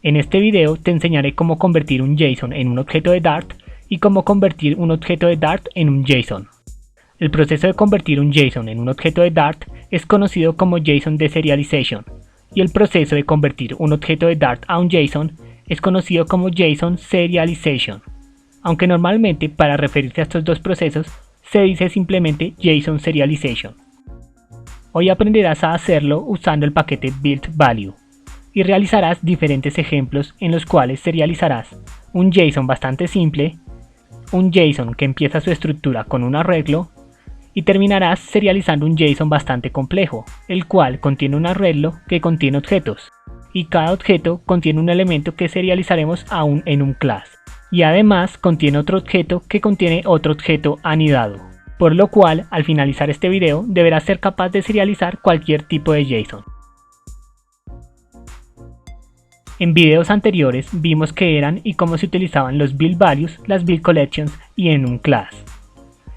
En este video te enseñaré cómo convertir un JSON en un objeto de Dart y cómo convertir un objeto de Dart en un JSON. El proceso de convertir un JSON en un objeto de Dart es conocido como JSON Deserialization y el proceso de convertir un objeto de Dart a un JSON es conocido como JSON Serialization, aunque normalmente para referirse a estos dos procesos se dice simplemente JSON Serialization. Hoy aprenderás a hacerlo usando el paquete build_value y realizarás diferentes ejemplos en los cuales serializarás un JSON bastante simple, un JSON que empieza su estructura con un arreglo y terminarás serializando un JSON bastante complejo, el cual contiene un arreglo que contiene objetos y cada objeto contiene un elemento que serializaremos aún en un class y además contiene otro objeto que contiene otro objeto anidado, por lo cual al finalizar este video deberás ser capaz de serializar cualquier tipo de JSON. En videos anteriores vimos qué eran y cómo se utilizaban los build values, las build collections y en un class.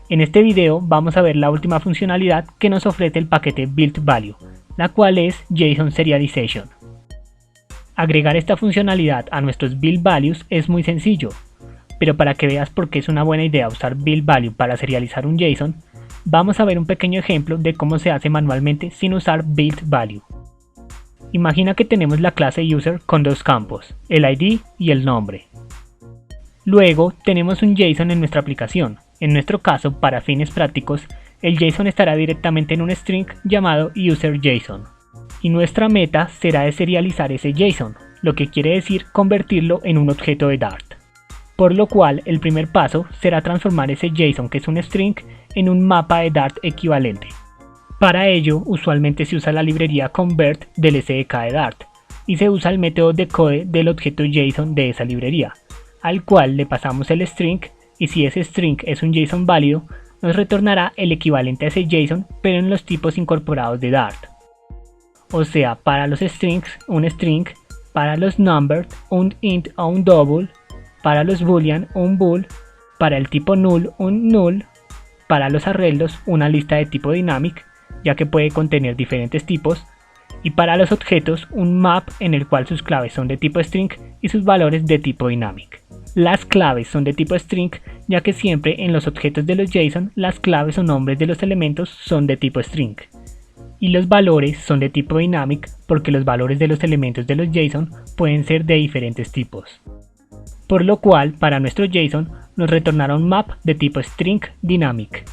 En este video vamos a ver la última funcionalidad que nos ofrece el paquete build_value, la cual es JSON Serialization. Agregar esta funcionalidad a nuestros build values es muy sencillo, pero para que veas por qué es una buena idea usar build_value para serializar un JSON, vamos a ver un pequeño ejemplo de cómo se hace manualmente sin usar build_value. Imagina que tenemos la clase user con dos campos, el ID y el nombre. Luego tenemos un JSON en nuestra aplicación. En nuestro caso, para fines prácticos, el JSON estará directamente en un string llamado user_JSON. Y nuestra meta será de serializar ese JSON, lo que quiere decir convertirlo en un objeto de Dart. Por lo cual, el primer paso será transformar ese JSON que es un string en un mapa de Dart equivalente. Para ello, usualmente se usa la librería convert del SDK de Dart y se usa el método decode del objeto JSON de esa librería, al cual le pasamos el string y si ese string es un JSON válido, nos retornará el equivalente a ese JSON pero en los tipos incorporados de Dart. O sea, para los strings, un string, para los numbered, un int o un double, para los boolean, un bool, para el tipo null, un null, para los arreglos, una lista de tipo dynamic, ya que puede contener diferentes tipos, y para los objetos un map en el cual sus claves son de tipo string y sus valores de tipo dynamic. Las claves son de tipo string ya que siempre en los objetos de los JSON las claves o nombres de los elementos son de tipo string. Y los valores son de tipo dynamic porque los valores de los elementos de los JSON pueden ser de diferentes tipos. Por lo cual para nuestro JSON nos retornará un map de tipo string dynamic.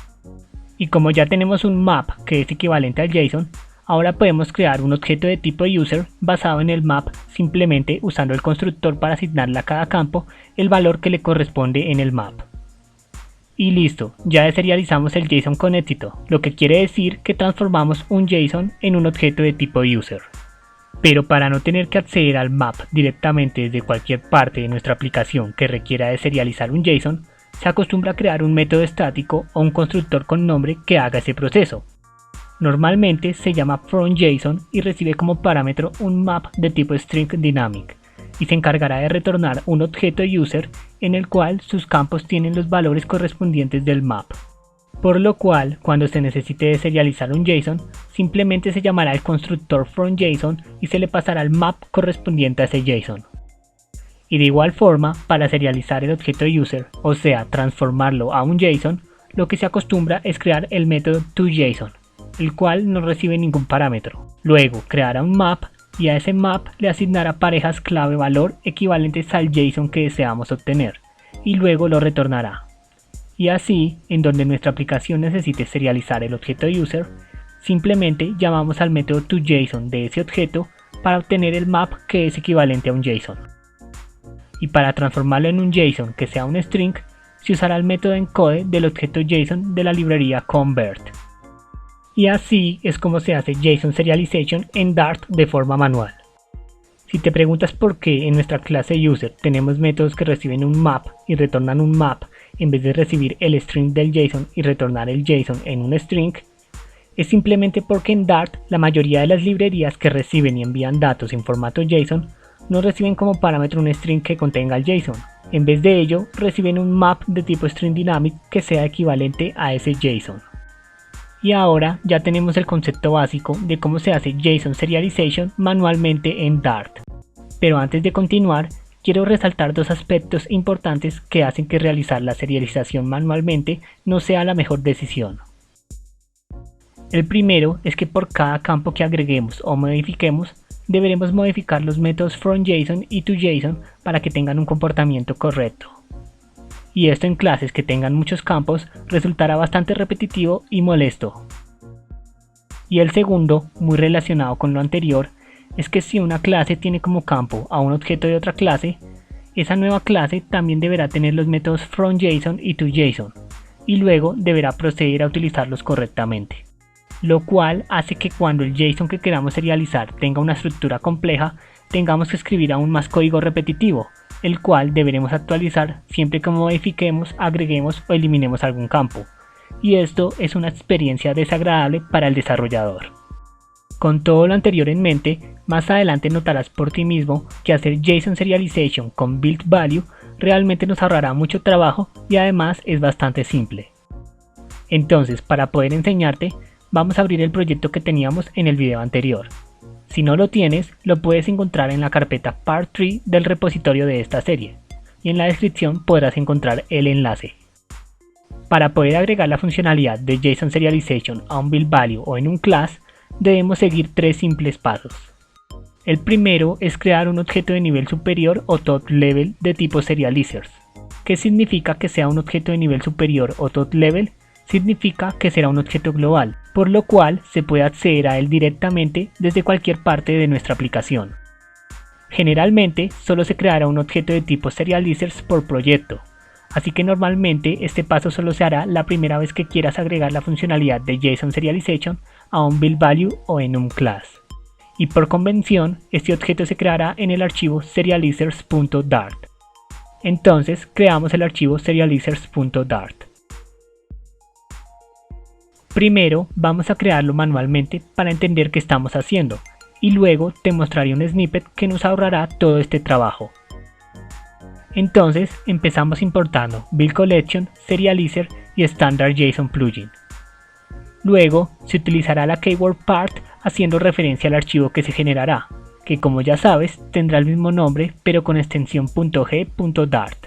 Y como ya tenemos un map que es equivalente al JSON, ahora podemos crear un objeto de tipo user basado en el map simplemente usando el constructor para asignarle a cada campo el valor que le corresponde en el map. Y listo, ya deserializamos el JSON con éxito, lo que quiere decir que transformamos un JSON en un objeto de tipo user. Pero para no tener que acceder al map directamente desde cualquier parte de nuestra aplicación que requiera deserializar un JSON, se acostumbra a crear un método estático o un constructor con nombre que haga ese proceso. Normalmente se llama fromJSON y recibe como parámetro un map de tipo string dynamic y se encargará de retornar un objeto user en el cual sus campos tienen los valores correspondientes del map. Por lo cual, cuando se necesite deserializar un JSON, simplemente se llamará el constructor fromJSON y se le pasará el map correspondiente a ese JSON. Y de igual forma, para serializar el objeto user, o sea, transformarlo a un JSON, lo que se acostumbra es crear el método toJSON, el cual no recibe ningún parámetro. Luego creará un map y a ese map le asignará parejas clave-valor equivalentes al JSON que deseamos obtener, y luego lo retornará. Y así, en donde nuestra aplicación necesite serializar el objeto user, simplemente llamamos al método toJSON de ese objeto para obtener el map que es equivalente a un JSON. Y para transformarlo en un JSON que sea un string, se usará el método encode del objeto JSON de la librería convert. Y así es como se hace JSON Serialization en Dart de forma manual. Si te preguntas por qué en nuestra clase user tenemos métodos que reciben un map y retornan un map en vez de recibir el string del JSON y retornar el JSON en un string, es simplemente porque en Dart la mayoría de las librerías que reciben y envían datos en formato JSON no reciben como parámetro un string que contenga el JSON. En vez de ello, reciben un map de tipo string dynamic que sea equivalente a ese JSON. Y ahora ya tenemos el concepto básico de cómo se hace JSON Serialization manualmente en Dart. Pero antes de continuar, quiero resaltar dos aspectos importantes que hacen que realizar la serialización manualmente no sea la mejor decisión. El primero es que por cada campo que agreguemos o modifiquemos, deberemos modificar los métodos fromJSON y toJSON para que tengan un comportamiento correcto. Y esto en clases que tengan muchos campos resultará bastante repetitivo y molesto. Y el segundo, muy relacionado con lo anterior, es que si una clase tiene como campo a un objeto de otra clase, esa nueva clase también deberá tener los métodos fromJSON y toJSON, y luego deberá proceder a utilizarlos correctamente. Lo cual hace que cuando el JSON que queramos serializar tenga una estructura compleja, tengamos que escribir aún más código repetitivo, el cual deberemos actualizar siempre que modifiquemos, agreguemos o eliminemos algún campo. Y esto es una experiencia desagradable para el desarrollador. Con todo lo anterior en mente, más adelante notarás por ti mismo que hacer JSON Serialization con build value realmente nos ahorrará mucho trabajo y además es bastante simple. Entonces, para poder enseñarte, vamos a abrir el proyecto que teníamos en el video anterior. Si no lo tienes, lo puedes encontrar en la carpeta Part 3 del repositorio de esta serie, y en la descripción podrás encontrar el enlace. Para poder agregar la funcionalidad de JSON Serialization a un build value o en un class, debemos seguir tres simples pasos. El primero es crear un objeto de nivel superior o top level de tipo serializers. ¿Qué significa que sea un objeto de nivel superior o top level? Significa que será un objeto global, por lo cual se puede acceder a él directamente desde cualquier parte de nuestra aplicación. Generalmente solo se creará un objeto de tipo serializers por proyecto, así que normalmente este paso solo se hará la primera vez que quieras agregar la funcionalidad de JSON Serialization a un build value o en un class. Y por convención, este objeto se creará en el archivo serializers.dart. Entonces creamos el archivo serializers.dart. Primero vamos a crearlo manualmente para entender qué estamos haciendo, y luego te mostraré un snippet que nos ahorrará todo este trabajo. Entonces empezamos importando Build Collection, Serializer y Standard JSON Plugin. Luego se utilizará la keyword part haciendo referencia al archivo que se generará, que como ya sabes tendrá el mismo nombre pero con extensión .g.dart.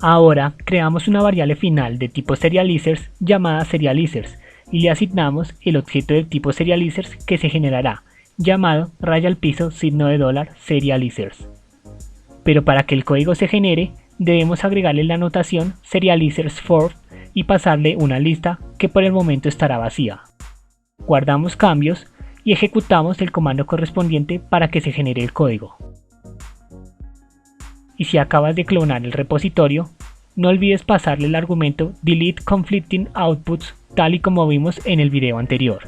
Ahora creamos una variable final de tipo serializers llamada serializers y le asignamos el objeto del tipo serializers que se generará, llamado raya al piso signo de dólar serializers. Pero para que el código se genere, debemos agregarle la notación serializers for y pasarle una lista que por el momento estará vacía. Guardamos cambios y ejecutamos el comando correspondiente para que se genere el código. Y si acabas de clonar el repositorio, no olvides pasarle el argumento delete conflicting outputs tal y como vimos en el video anterior.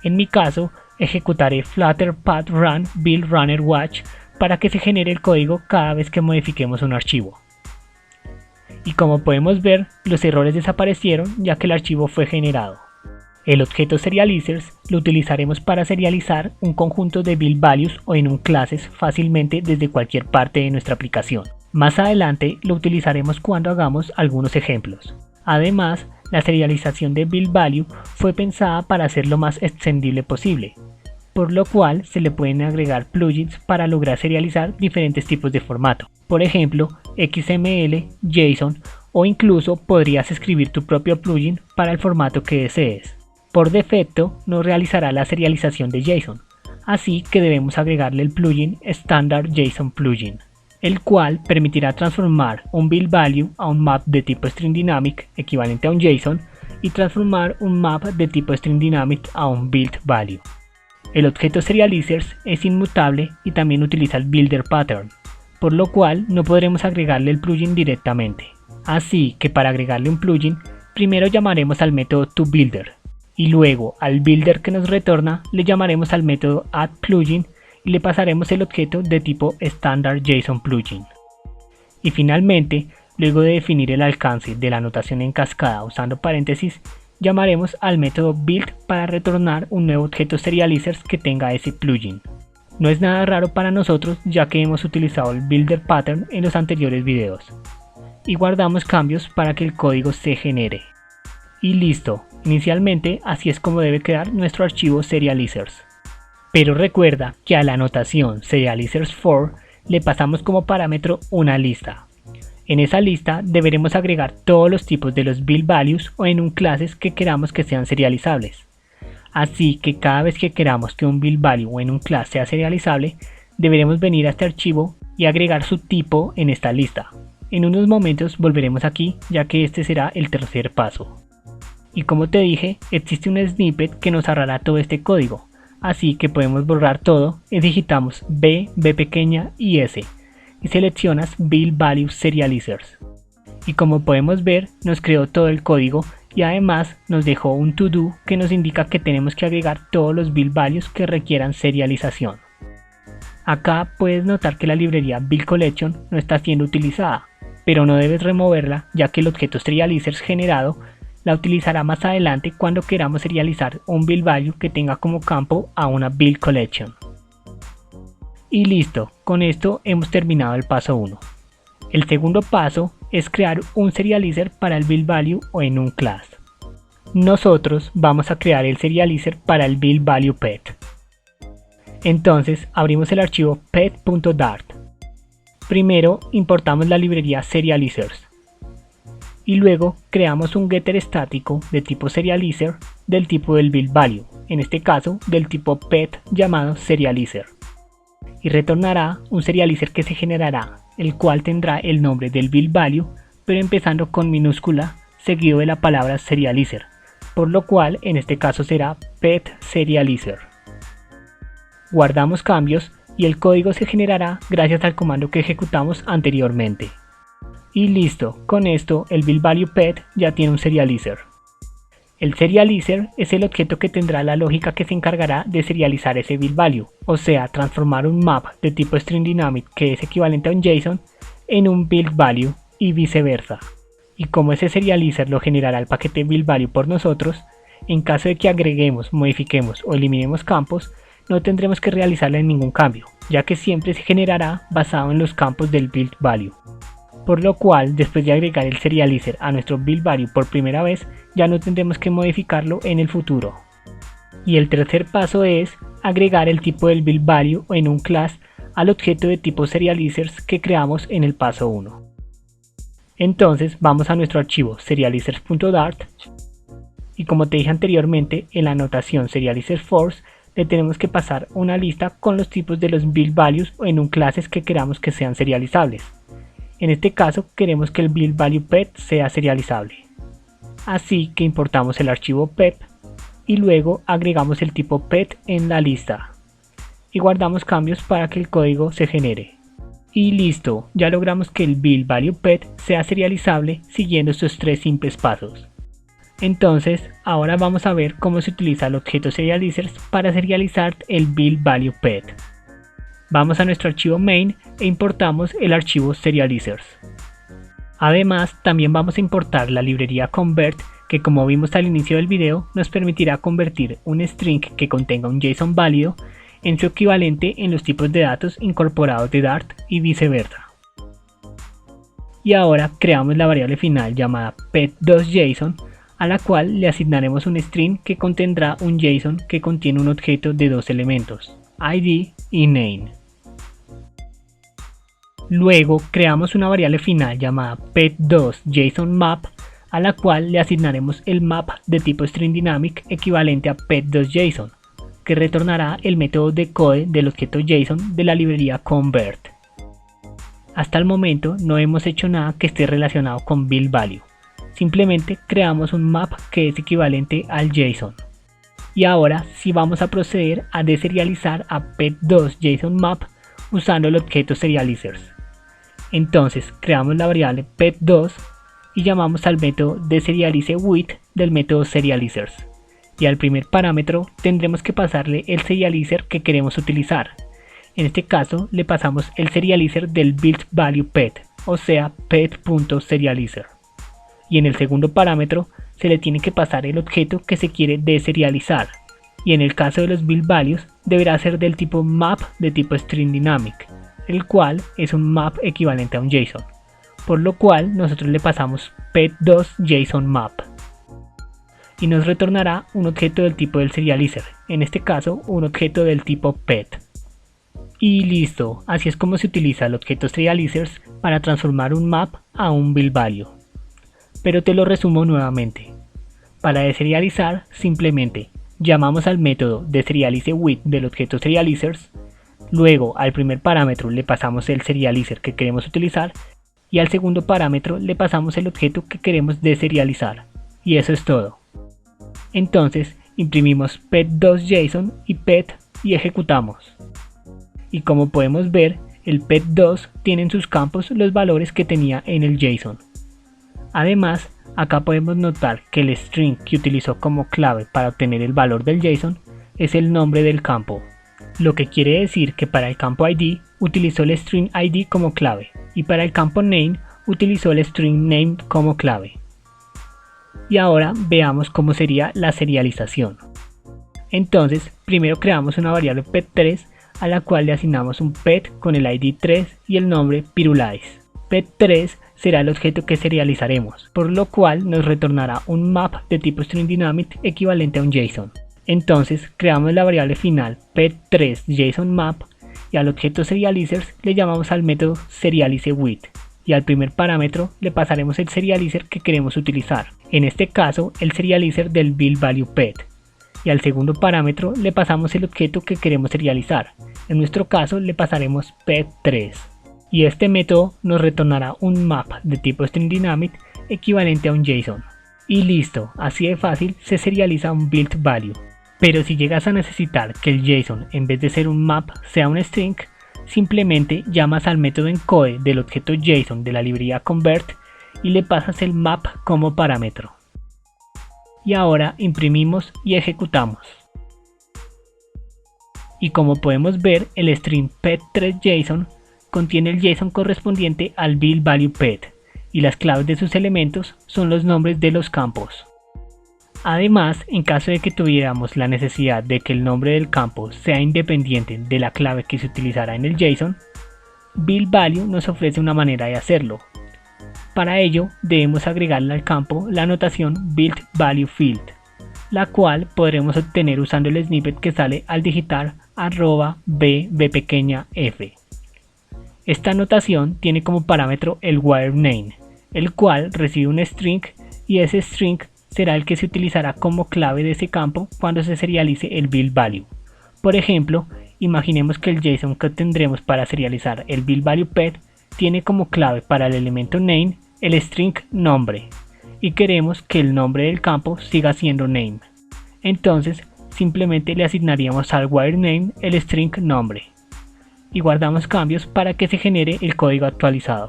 En mi caso, ejecutaré flutter path run build runner watch para que se genere el código cada vez que modifiquemos un archivo. Y como podemos ver, los errores desaparecieron ya que el archivo fue generado. El objeto serializers lo utilizaremos para serializar un conjunto de build values o en un classes fácilmente desde cualquier parte de nuestra aplicación. Más adelante lo utilizaremos cuando hagamos algunos ejemplos. Además, la serialización de build value fue pensada para ser lo más extendible posible, por lo cual se le pueden agregar plugins para lograr serializar diferentes tipos de formato. Por ejemplo, XML, JSON o incluso podrías escribir tu propio plugin para el formato que desees. Por defecto no realizará la serialización de JSON, así que debemos agregarle el plugin Standard JSON Plugin, el cual permitirá transformar un build value a un map de tipo string dynamic equivalente a un JSON y transformar un map de tipo string dynamic a un build value. El objeto serializers es inmutable y también utiliza el builder pattern, por lo cual no podremos agregarle el plugin directamente. Así que para agregarle un plugin, primero llamaremos al método toBuilder y luego al builder que nos retorna le llamaremos al método addPlugin y le pasaremos el objeto de tipo Standard JSON Plugin. Y finalmente, luego de definir el alcance de la notación en cascada usando paréntesis, llamaremos al método build para retornar un nuevo objeto serializers que tenga ese plugin. No es nada raro para nosotros ya que hemos utilizado el builder pattern en los anteriores videos. Y guardamos cambios para que el código se genere. Y listo, inicialmente así es como debe quedar nuestro archivo serializers. Pero recuerda que a la anotación serializers4 le pasamos como parámetro una lista. En esa lista deberemos agregar todos los tipos de los build values o enum classes que queramos que sean serializables. Así que cada vez que queramos que un build value o enum class sea serializable, deberemos venir a este archivo y agregar su tipo en esta lista. En unos momentos volveremos aquí, ya que este será el tercer paso. Y como te dije, existe un snippet que nos ahorrará todo este código, así que podemos borrar todo y digitamos B, B pequeña y S, y seleccionas Build Value Serializers. Y como podemos ver, nos creó todo el código y además nos dejó un to do que nos indica que tenemos que agregar todos los build values que requieran serialización. Acá puedes notar que la librería Build Collection no está siendo utilizada, pero no debes removerla, ya que el objeto serializers generado la utilizará más adelante cuando queramos serializar un build value que tenga como campo a una build collection. Y listo, con esto hemos terminado el paso 1. El segundo paso es crear un serializer para el build value o enum class. Nosotros vamos a crear el serializer para el build value pet. Entonces abrimos el archivo pet.dart. Primero importamos la librería serializers. Y luego creamos un getter estático de tipo serializer del tipo del build value, en este caso del tipo pet llamado serializer. Y retornará un serializer que se generará, el cual tendrá el nombre del build value, pero empezando con minúscula seguido de la palabra serializer, por lo cual en este caso será pet serializer. Guardamos cambios y el código se generará gracias al comando que ejecutamos anteriormente. Y listo, con esto el build value pet ya tiene un serializer. El serializer es el objeto que tendrá la lógica que se encargará de serializar ese build value, o sea, transformar un map de tipo string dynamic que es equivalente a un JSON en un build value y viceversa. Y como ese serializer lo generará el paquete build value por nosotros, en caso de que agreguemos, modifiquemos o eliminemos campos, no tendremos que realizarle ningún cambio, ya que siempre se generará basado en los campos del build value. Por lo cual, después de agregar el serializer a nuestro build value por primera vez, ya no tendremos que modificarlo en el futuro. Y el tercer paso es agregar el tipo del build value o enum class al objeto de tipo serializers que creamos en el paso 1. Entonces vamos a nuestro archivo serializers.dart y como te dije anteriormente, en la anotación serializers4 le tenemos que pasar una lista con los tipos de los build values o enum classes que queramos que sean serializables. En este caso queremos que el build value pet sea serializable. Así que importamos el archivo pep y luego agregamos el tipo pet en la lista. Y guardamos cambios para que el código se genere. Y listo, ya logramos que el build value pet sea serializable siguiendo estos tres simples pasos. Entonces, ahora vamos a ver cómo se utiliza el objeto serializers para serializar el build value pet. Vamos a nuestro archivo main e importamos el archivo serializers. Además, también vamos a importar la librería convert, que como vimos al inicio del video, nos permitirá convertir un string que contenga un JSON válido en su equivalente en los tipos de datos incorporados de Dart y viceversa. Y ahora creamos la variable final llamada pet2json, a la cual le asignaremos un string que contendrá un JSON que contiene un objeto de dos elementos, id y name. Luego creamos una variable final llamada pet2jsonMap, a la cual le asignaremos el map de tipo string dynamic equivalente a pet2json, que retornará el método decode del objeto JSON de la librería convert. Hasta el momento no hemos hecho nada que esté relacionado con build value, simplemente creamos un map que es equivalente al JSON. Y ahora sí vamos a proceder a deserializar a pet2jsonMap usando el objeto serializers. Entonces creamos la variable pet2 y llamamos al método deserializewith del método serializers. Y al primer parámetro tendremos que pasarle el serializer que queremos utilizar. En este caso le pasamos el serializer del build value pet, o sea pet.serializer. Y en el segundo parámetro se le tiene que pasar el objeto que se quiere deserializar. Y en el caso de los build values deberá ser del tipo map de tipo string dynamic, el cual es un map equivalente a un JSON, por lo cual nosotros le pasamos pet2jsonMap. y nos retornará un objeto del tipo del serializer, en este caso un objeto del tipo pet. Y listo, así es como se utiliza el objeto serializers para transformar un map a un build value. Pero te lo resumo nuevamente. Para deserializar, simplemente llamamos al método deserializeWith del objeto serializers, luego al primer parámetro le pasamos el serializer que queremos utilizar y al segundo parámetro le pasamos el objeto que queremos deserializar. Y eso es todo. Entonces imprimimos pet2.json y pet y ejecutamos. Y como podemos ver, el pet2 tiene en sus campos los valores que tenía en el JSON. Además, acá podemos notar que el string que utilizó como clave para obtener el valor del JSON es el nombre del campo, lo que quiere decir que para el campo ID utilizó el string ID como clave y para el campo name utilizó el string name como clave. Y ahora veamos cómo sería la serialización. Entonces, primero creamos una variable pet3 a la cual le asignamos un pet con el ID 3 y el nombre Pirulais. Pet3 será el objeto que serializaremos, por lo cual nos retornará un map de tipo string dynamic equivalente a un JSON. Entonces creamos la variable final pet3JSONMap y al objeto serializers le llamamos al método serializeWith y al primer parámetro le pasaremos el serializer que queremos utilizar, en este caso el serializer del build value pet, y al segundo parámetro le pasamos el objeto que queremos serializar, en nuestro caso le pasaremos pet3. Y este método nos retornará un map de tipo string dynamic equivalente a un JSON. Y listo, así de fácil se serializa un build value. Pero si llegas a necesitar que el JSON en vez de ser un map sea un string, simplemente llamas al método encode del objeto JSON de la librería convert y le pasas el map como parámetro. Y ahora imprimimos y ejecutamos. Y como podemos ver, el string pet3JSON contiene el JSON correspondiente al build value pet y las claves de sus elementos son los nombres de los campos. Además, en caso de que tuviéramos la necesidad de que el nombre del campo sea independiente de la clave que se utilizará en el JSON, build value nos ofrece una manera de hacerlo. Para ello debemos agregarle al campo la anotación build value field, la cual podremos obtener usando el snippet que sale al digitar @b_f. Esta anotación tiene como parámetro el wire name, el cual recibe un string y ese string será el que se utilizará como clave de ese campo cuando se serialice el build value. Por ejemplo, imaginemos que el JSON que obtendremos para serializar el build value pet tiene como clave para el elemento name el string nombre y queremos que el nombre del campo siga siendo name. Entonces simplemente le asignaríamos al wire name el string nombre y guardamos cambios para que se genere el código actualizado.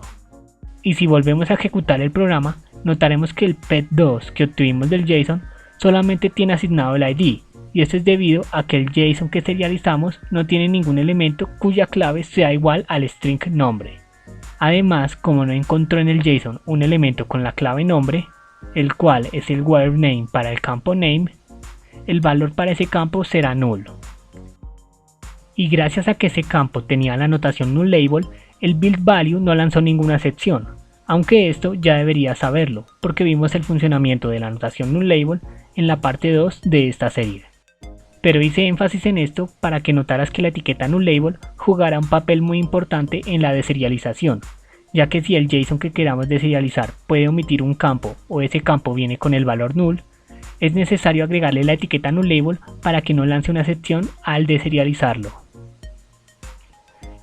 Y si volvemos a ejecutar el programa, notaremos que el pet2 que obtuvimos del JSON solamente tiene asignado el ID, y esto es debido a que el JSON que serializamos no tiene ningún elemento cuya clave sea igual al string nombre. Además, como no encontró en el JSON un elemento con la clave nombre, el cual es el wire name para el campo name, el valor para ese campo será null. Y gracias a que ese campo tenía la anotación nullLabel, el build value no lanzó ninguna excepción, aunque esto ya deberías saberlo, porque vimos el funcionamiento de la anotación nullLabel en la parte 2 de esta serie. Pero hice énfasis en esto para que notaras que la etiqueta nullLabel jugará un papel muy importante en la deserialización, ya que si el JSON que queramos deserializar puede omitir un campo o ese campo viene con el valor null, es necesario agregarle la etiqueta nullLabel para que no lance una excepción al deserializarlo.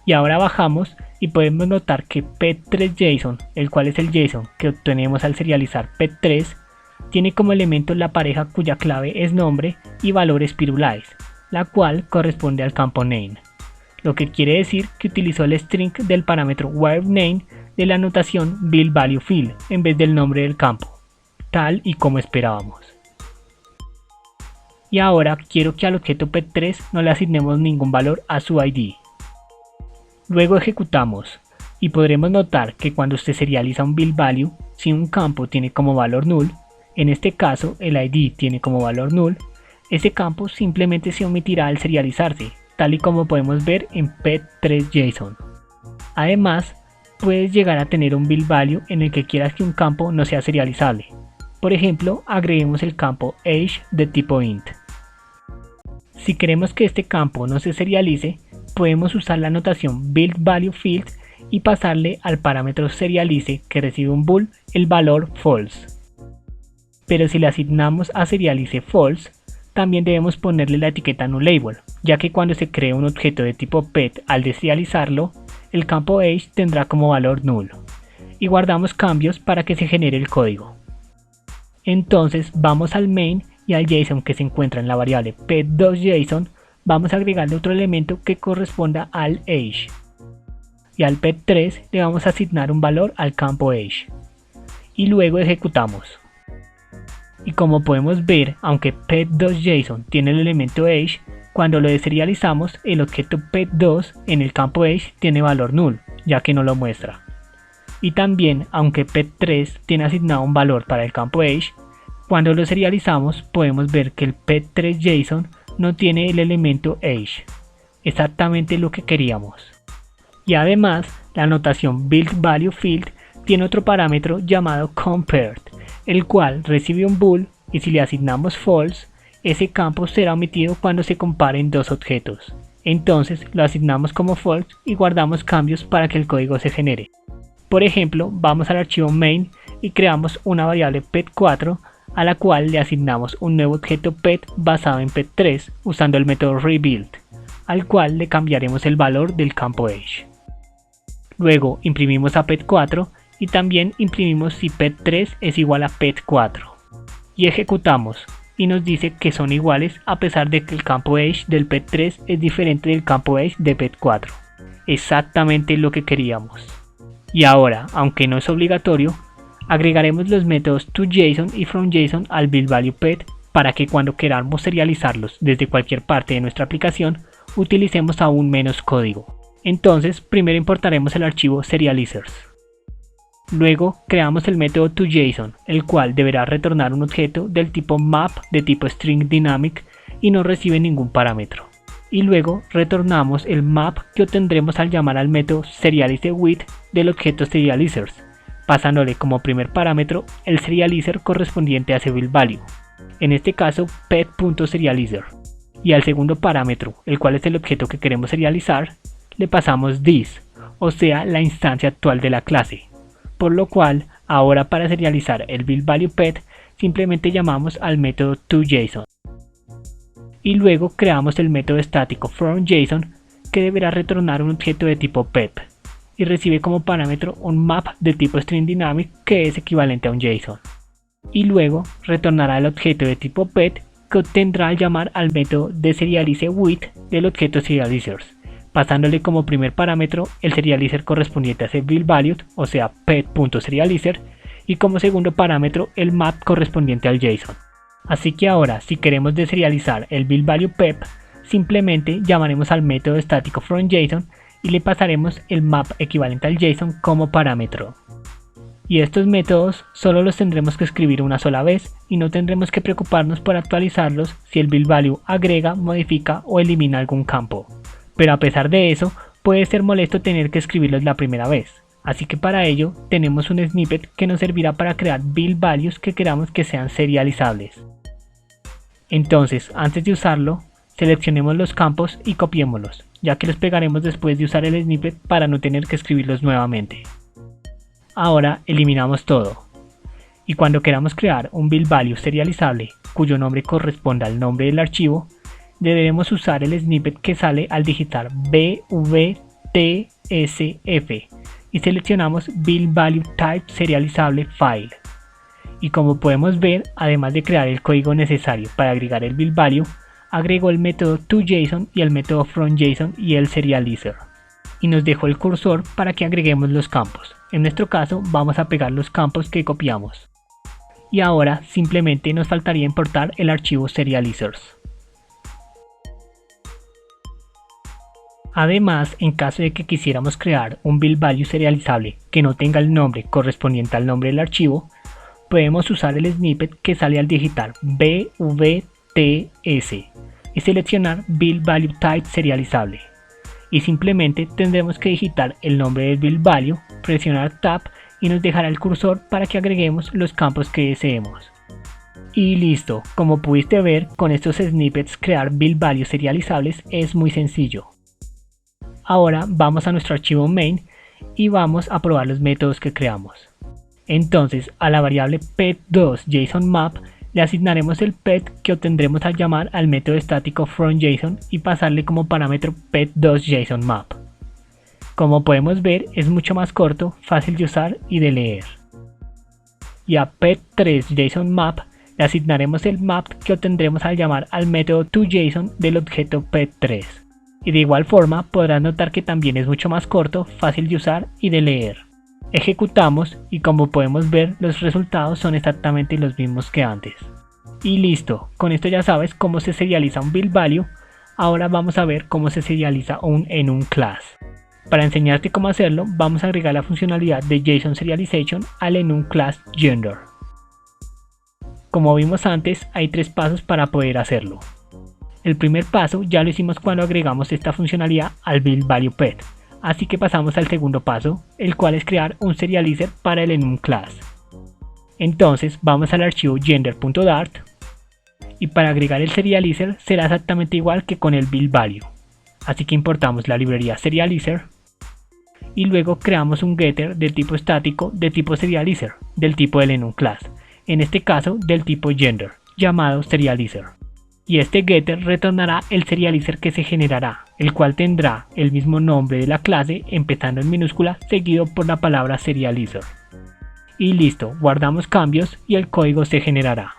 Y ahora bajamos y podemos notar que pet3JSON, el cual es el JSON que obtenemos al serializar pet3, tiene como elemento la pareja cuya clave es nombre y valores Pirulais, la cual corresponde al campo name, lo que quiere decir que utilizó el string del parámetro wireName de la anotación buildValueField en vez del nombre del campo, tal y como esperábamos. Y ahora quiero que al objeto pet3 no le asignemos ningún valor a su ID. Luego ejecutamos y podremos notar que cuando se serializa un build value, si un campo tiene como valor null, en este caso el ID tiene como valor null, ese campo simplemente se omitirá al serializarse, tal y como podemos ver en pet3JSON. Además, puedes llegar a tener un build value en el que quieras que un campo no sea serializable. Por ejemplo, agreguemos el campo age de tipo int. Si queremos que este campo no se serialice, podemos usar la notación buildValueField y pasarle al parámetro serialize que recibe un bool el valor false. Pero si le asignamos a serialize false, también debemos ponerle la etiqueta nullable, ya que cuando se cree un objeto de tipo pet al deserializarlo, el campo age tendrá como valor null. Y guardamos cambios para que se genere el código. Entonces vamos al main y al JSON que se encuentra en la variable pet2JSON vamos a agregarle otro elemento que corresponda al age. Y al pet3 le vamos a asignar un valor al campo age. Y luego ejecutamos. Y como podemos ver, aunque pet2JSON tiene el elemento age, cuando lo deserializamos, el objeto pet2 en el campo age tiene valor null, ya que no lo muestra. Y también, aunque pet3 tiene asignado un valor para el campo age, cuando lo serializamos podemos ver que el pet3JSON no tiene el elemento age, exactamente lo que queríamos. Y además, la notación buildValueField tiene otro parámetro llamado compared, el cual recibe un bool y si le asignamos false, ese campo será omitido cuando se comparen dos objetos. Entonces lo asignamos como false y guardamos cambios para que el código se genere. Por ejemplo, vamos al archivo main y creamos una variable pet4 a la cual le asignamos un nuevo objeto pet basado en pet3 usando el método rebuild, al cual le cambiaremos el valor del campo age. Luego imprimimos a pet4 y también imprimimos si pet3 es igual a pet4 y ejecutamos y nos dice que son iguales a pesar de que el campo age del pet3 es diferente del campo age de pet4, exactamente lo que queríamos. Y ahora, aunque no es obligatorio, agregaremos los métodos toJSON y fromJSON al buildValuePet para que cuando queramos serializarlos desde cualquier parte de nuestra aplicación utilicemos aún menos código. Entonces, primero importaremos el archivo serializers. Luego creamos el método toJSON, el cual deberá retornar un objeto del tipo map de tipo string dynamic y no recibe ningún parámetro. Y luego retornamos el map que obtendremos al llamar al método serializeWith del objeto serializers, pasándole como primer parámetro el serializer correspondiente a ese buildValue, en este caso pet.serializer, y al segundo parámetro, el cual es el objeto que queremos serializar, le pasamos this, o sea la instancia actual de la clase, por lo cual ahora para serializar el buildValuePet simplemente llamamos al método toJSON. Y luego creamos el método estático fromJSON que deberá retornar un objeto de tipo pep y recibe como parámetro un map de tipo string dynamic que es equivalente a un JSON. Y luego retornará el objeto de tipo pet que obtendrá al llamar al método deserializeWith del objeto serializers, pasándole como primer parámetro el serializer correspondiente a ese buildValue, o sea pet.serializer, y como segundo parámetro el map correspondiente al JSON. Así que ahora, si queremos deserializar el buildValuePep, simplemente llamaremos al método estático fromJSON y le pasaremos el map equivalente al JSON como parámetro. Y estos métodos solo los tendremos que escribir una sola vez y no tendremos que preocuparnos por actualizarlos si el buildValue agrega, modifica o elimina algún campo. Pero a pesar de eso, puede ser molesto tener que escribirlos la primera vez. Así que para ello tenemos un snippet que nos servirá para crear buildValues que queramos que sean serializables. Entonces, antes de usarlo, seleccionemos los campos y copiémoslos, ya que los pegaremos después de usar el snippet para no tener que escribirlos nuevamente. Ahora eliminamos todo. Y cuando queramos crear un buildValue serializable cuyo nombre corresponda al nombre del archivo, deberemos usar el snippet que sale al digitar bvtsf y seleccionamos buildValueType serializable file. Y como podemos ver, además de crear el código necesario para agregar el buildValue, agregó el método toJSON y el método fromJSON y el serializer. Y nos dejó el cursor para que agreguemos los campos. En nuestro caso vamos a pegar los campos que copiamos. Y ahora simplemente nos faltaría importar el archivo serializers. Además, en caso de que quisiéramos crear un buildValue serializable que no tenga el nombre correspondiente al nombre del archivo, podemos usar el snippet que sale al digitar bvts y seleccionar buildValueType serializable. Y simplemente tendremos que digitar el nombre del buildValue, presionar Tab y nos dejará el cursor para que agreguemos los campos que deseemos. Y listo, como pudiste ver, con estos snippets crear build values serializables es muy sencillo. Ahora vamos a nuestro archivo main y vamos a probar los métodos que creamos. Entonces a la variable pet2JSONMap le asignaremos el pet que obtendremos al llamar al método estático fromJSON y pasarle como parámetro pet2JSONMap. Como podemos ver, es mucho más corto, fácil de usar y de leer. Y a pet3JSONMap le asignaremos el map que obtendremos al llamar al método toJSON del objeto pet3. Y de igual forma podrás notar que también es mucho más corto, fácil de usar y de leer. Ejecutamos y como podemos ver los resultados son exactamente los mismos que antes. Y listo, con esto ya sabes cómo se serializa un build value. Ahora vamos a ver cómo se serializa un enum class. Para enseñarte cómo hacerlo vamos a agregar la funcionalidad de JSON Serialization al enum class gender. Como vimos antes, hay 3 pasos para poder hacerlo. El primer paso ya lo hicimos cuando agregamos esta funcionalidad al build value pet, así que pasamos al segundo paso, el cual es crear un serializer para el enum class. Entonces vamos al archivo gender.dart y para agregar el serializer será exactamente igual que con el build value, así que importamos la librería serializer y luego creamos un getter de tipo estático de tipo serializer del tipo del enum class, en este caso del tipo gender, llamado serializer. Y este getter retornará el serializer que se generará, el cual tendrá el mismo nombre de la clase empezando en minúscula seguido por la palabra serializer. Y listo, guardamos cambios y el código se generará.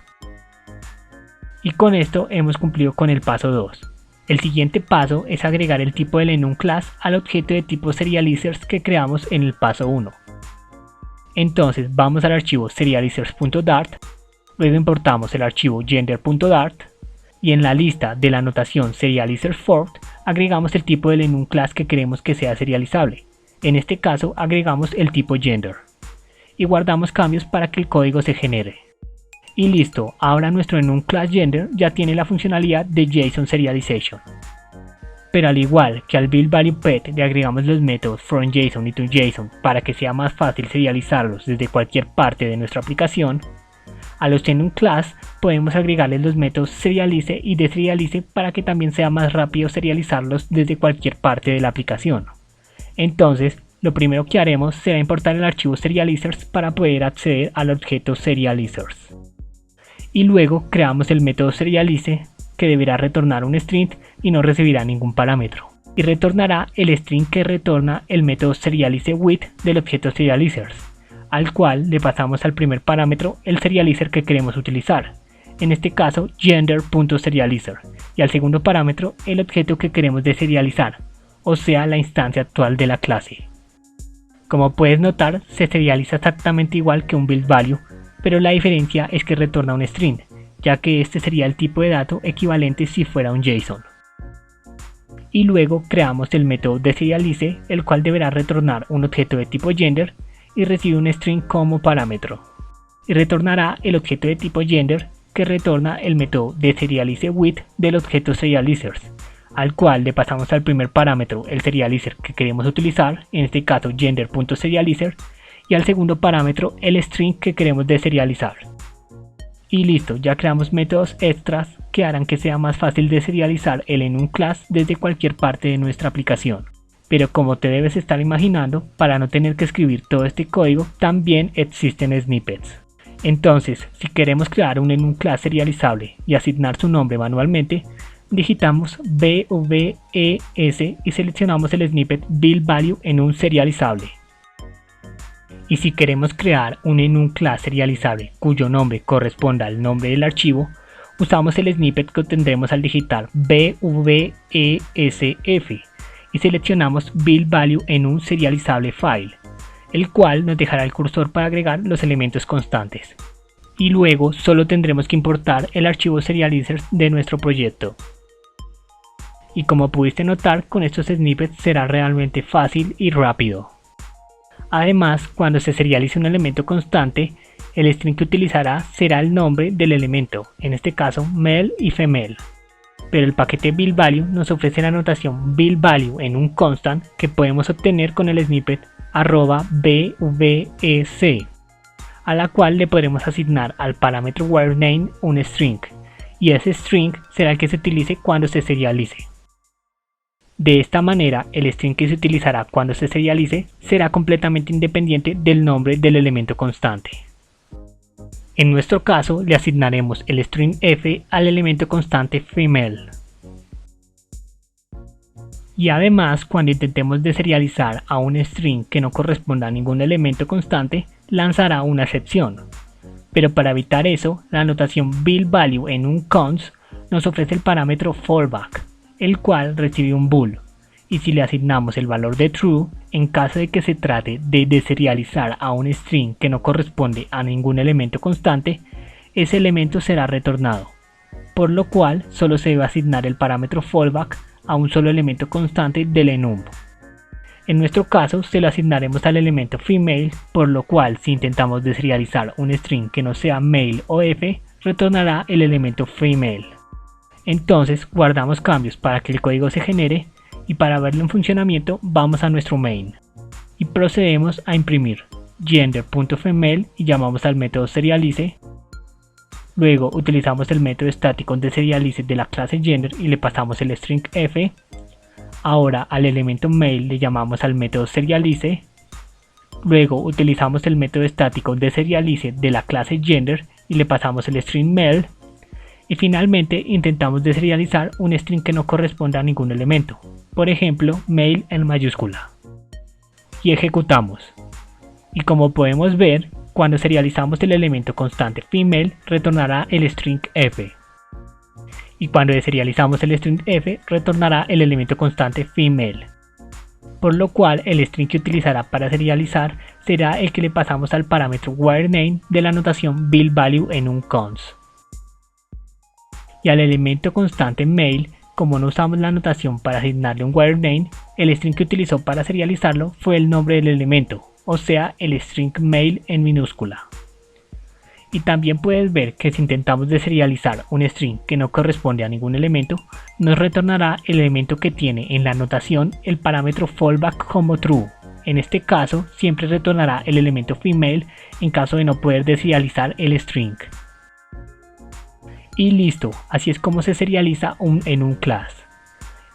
Y con esto hemos cumplido con el paso 2. El siguiente paso es agregar el tipo del enum class al objeto de tipo serializers que creamos en el paso 1. Entonces vamos al archivo serializers.dart, luego importamos el archivo gender.dart y en la lista de la notación serializerFort agregamos el tipo del enum class que queremos que sea serializable. En este caso agregamos el tipo gender y guardamos cambios para que el código se genere. Y listo, ahora nuestro enum class gender ya tiene la funcionalidad de JSON Serialization. Pero al igual que al build value pet le agregamos los métodos fromJSON y toJSON para que sea más fácil serializarlos desde cualquier parte de nuestra aplicación, a los enum class podemos agregarles los métodos serialize y deserialize para que también sea más rápido serializarlos desde cualquier parte de la aplicación. Entonces, lo primero que haremos será importar el archivo serializers para poder acceder al objeto serializers. Y luego creamos el método serialize que deberá retornar un string y no recibirá ningún parámetro. Y retornará el string que retorna el método serializeWith del objeto serializers, al cual le pasamos al primer parámetro el serializer que queremos utilizar, en este caso gender.serializer, y al segundo parámetro el objeto que queremos deserializar, o sea la instancia actual de la clase. Como puedes notar, se serializa exactamente igual que un build value, pero la diferencia es que retorna un string, ya que este sería el tipo de dato equivalente si fuera un JSON. Y luego creamos el método deserialize, el cual deberá retornar un objeto de tipo gender y recibe un string como parámetro. Y retornará el objeto de tipo gender que retorna el método deserializeWith del objeto serializers, al cual le pasamos al primer parámetro el serializer que queremos utilizar, en este caso gender.serializer, y al segundo parámetro el string que queremos deserializar. Y listo, ya creamos métodos extras que harán que sea más fácil deserializar el enum class desde cualquier parte de nuestra aplicación. Pero como te debes estar imaginando, para no tener que escribir todo este código, también existen snippets. Entonces, si queremos crear un enum class serializable y asignar su nombre manualmente, digitamos BVES y seleccionamos el snippet build value enum serializable. Y si queremos crear un enum class serializable cuyo nombre corresponda al nombre del archivo, usamos el snippet que obtendremos al digitar BVESF y seleccionamos build value enum serializable file, el cual nos dejará el cursor para agregar los elementos constantes. Y luego solo tendremos que importar el archivo serializers de nuestro proyecto. Y como pudiste notar, con estos snippets será realmente fácil y rápido. Además, cuando se serialice un elemento constante, el string que utilizará será el nombre del elemento, en este caso male y female. Pero el paquete build value nos ofrece la notación build value en un constant que podemos obtener con el snippet @bvec, a la cual le podremos asignar al parámetro WireName un string, y ese string será el que se utilice cuando se serialice. De esta manera, el string que se utilizará cuando se serialice será completamente independiente del nombre del elemento constante. En nuestro caso, le asignaremos el string f al elemento constante female. Y además, cuando intentemos deserializar a un string que no corresponda a ningún elemento constante, lanzará una excepción. Pero para evitar eso, la notación buildValue en un cons nos ofrece el parámetro fallback, el cual recibe un bool, y si le asignamos el valor de true, en caso de que se trate de deserializar a un string que no corresponde a ningún elemento constante, ese elemento será retornado, por lo cual solo se debe asignar el parámetro fallback a un solo elemento constante del enum. En nuestro caso se lo asignaremos al elemento female, por lo cual si intentamos deserializar un string que no sea male o f, retornará el elemento female. Entonces guardamos cambios para que el código se genere, y para verlo en funcionamiento vamos a nuestro main y procedemos a imprimir gender.female y llamamos al método serialize. Luego utilizamos el método estático de serialize de la clase gender y le pasamos el string f. Ahora al elemento male le llamamos al método serialize. Luego utilizamos el método estático de serialize de la clase gender y le pasamos el string male. Y finalmente intentamos deserializar un string que no corresponda a ningún elemento, por ejemplo male en mayúscula. Y ejecutamos. Y como podemos ver, cuando serializamos el elemento constante female, retornará el string f. Y cuando deserializamos el string f, retornará el elemento constante female. Por lo cual el string que utilizará para serializar será el que le pasamos al parámetro WireName de la notación buildValue en un cons. Y al elemento constante male, como no usamos la notación para asignarle un WireName, el string que utilizó para serializarlo fue el nombre del elemento, o sea el string male en minúscula. Y también puedes ver que si intentamos deserializar un string que no corresponde a ningún elemento, nos retornará el elemento que tiene en la notación el parámetro fallback como true. En este caso siempre retornará el elemento female en caso de no poder deserializar el string. Y listo, así es como se serializa en un class.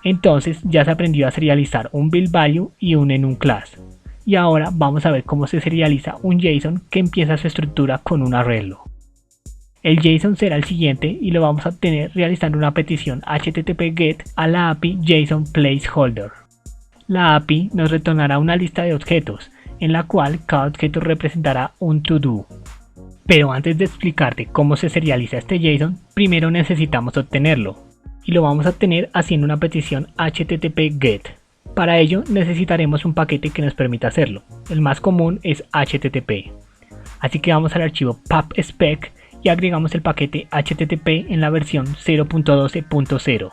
Entonces ya se aprendió a serializar un buildValue y un en un class. Y ahora vamos a ver cómo se serializa un JSON que empieza su estructura con un arreglo. El JSON será el siguiente y lo vamos a obtener realizando una petición HTTP GET a la API JSON Placeholder. La API nos retornará una lista de objetos, en la cual cada objeto representará un to-do. Pero antes de explicarte cómo se serializa este JSON, primero necesitamos obtenerlo, y lo vamos a obtener haciendo una petición HTTP GET. Para ello necesitaremos un paquete que nos permita hacerlo. El más común es HTTP. Así que vamos al archivo pubspec y agregamos el paquete HTTP en la versión 0.12.0.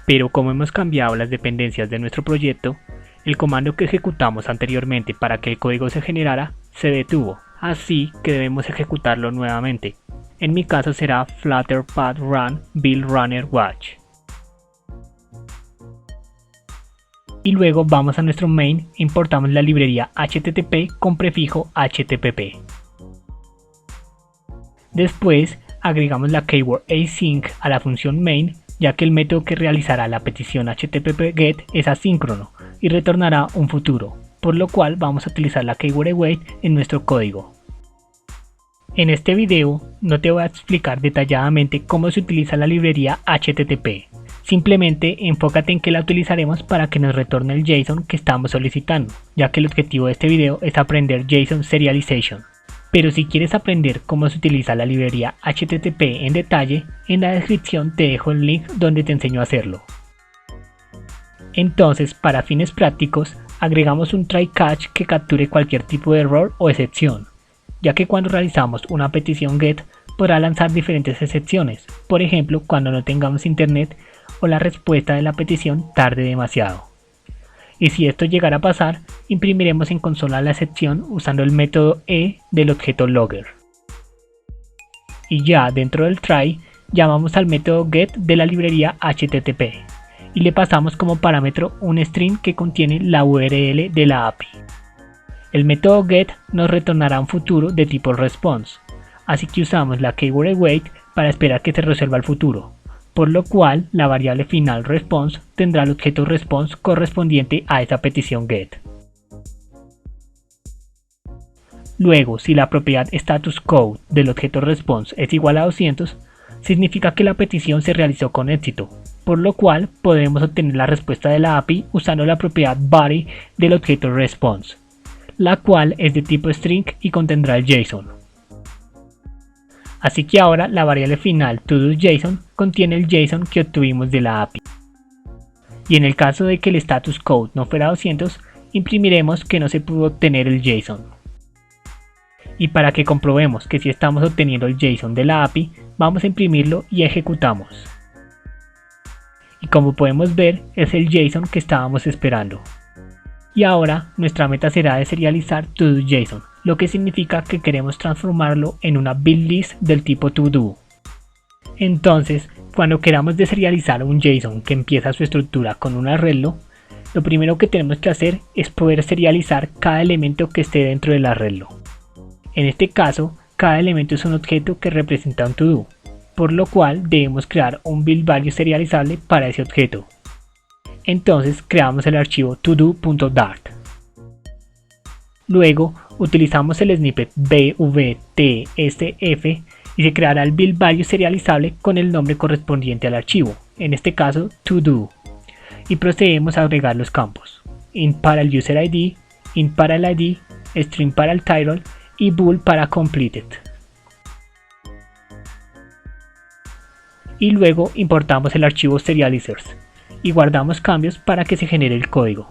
Pero como hemos cambiado las dependencias de nuestro proyecto, el comando que ejecutamos anteriormente para que el código se generara se detuvo, así que debemos ejecutarlo nuevamente. En mi caso será flutter pad run build runner watch. Y luego vamos a nuestro main e importamos la librería http con prefijo http. Después agregamos la keyword async a la función main, ya que el método que realizará la petición HTTP GET es asíncrono y retornará un futuro, por lo cual vamos a utilizar la keyword await en nuestro código. En este video no te voy a explicar detalladamente cómo se utiliza la librería HTTP, simplemente enfócate en que la utilizaremos para que nos retorne el JSON que estamos solicitando, ya que el objetivo de este video es aprender JSON Serialization. Pero si quieres aprender cómo se utiliza la librería HTTP en detalle, en la descripción te dejo el link donde te enseño a hacerlo. Entonces, para fines prácticos, agregamos un try catch que capture cualquier tipo de error o excepción, ya que cuando realizamos una petición GET podrá lanzar diferentes excepciones, por ejemplo cuando no tengamos internet o la respuesta de la petición tarde demasiado. Y si esto llegara a pasar, imprimiremos en consola la excepción usando el método e del objeto logger. Y ya dentro del try, llamamos al método get de la librería HTTP y le pasamos como parámetro un string que contiene la URL de la API. El método get nos retornará un futuro de tipo response, así que usamos la keyword await para esperar que se resuelva el futuro, por lo cual la variable final response tendrá el objeto response correspondiente a esa petición get. Luego, si la propiedad status code del objeto response es igual a 200, significa que la petición se realizó con éxito, por lo cual podemos obtener la respuesta de la API usando la propiedad body del objeto response, la cual es de tipo string y contendrá el JSON. Así que ahora la variable final toDoJSON contiene el JSON que obtuvimos de la API. Y en el caso de que el status code no fuera 200, imprimiremos que no se pudo obtener el JSON. Y para que comprobemos que sí estamos obteniendo el JSON de la API, vamos a imprimirlo y ejecutamos. Y como podemos ver, es el JSON que estábamos esperando. Y ahora nuestra meta será de serializar toDoJSON, lo que significa que queremos transformarlo en una build list del tipo todo. Entonces, cuando queramos deserializar un JSON que empieza su estructura con un arreglo, lo primero que tenemos que hacer es poder serializar cada elemento que esté dentro del arreglo. En este caso, cada elemento es un objeto que representa un todo, por lo cual debemos crear un build value serializable para ese objeto. Entonces creamos el archivo todo.dart. Luego utilizamos el snippet bvtsf y se creará el build value serializable con el nombre correspondiente al archivo, en este caso todo, y procedemos a agregar los campos: int para el user ID, int para el ID, string para el title y bool para completed. Y luego importamos el archivo serializers y guardamos cambios para que se genere el código.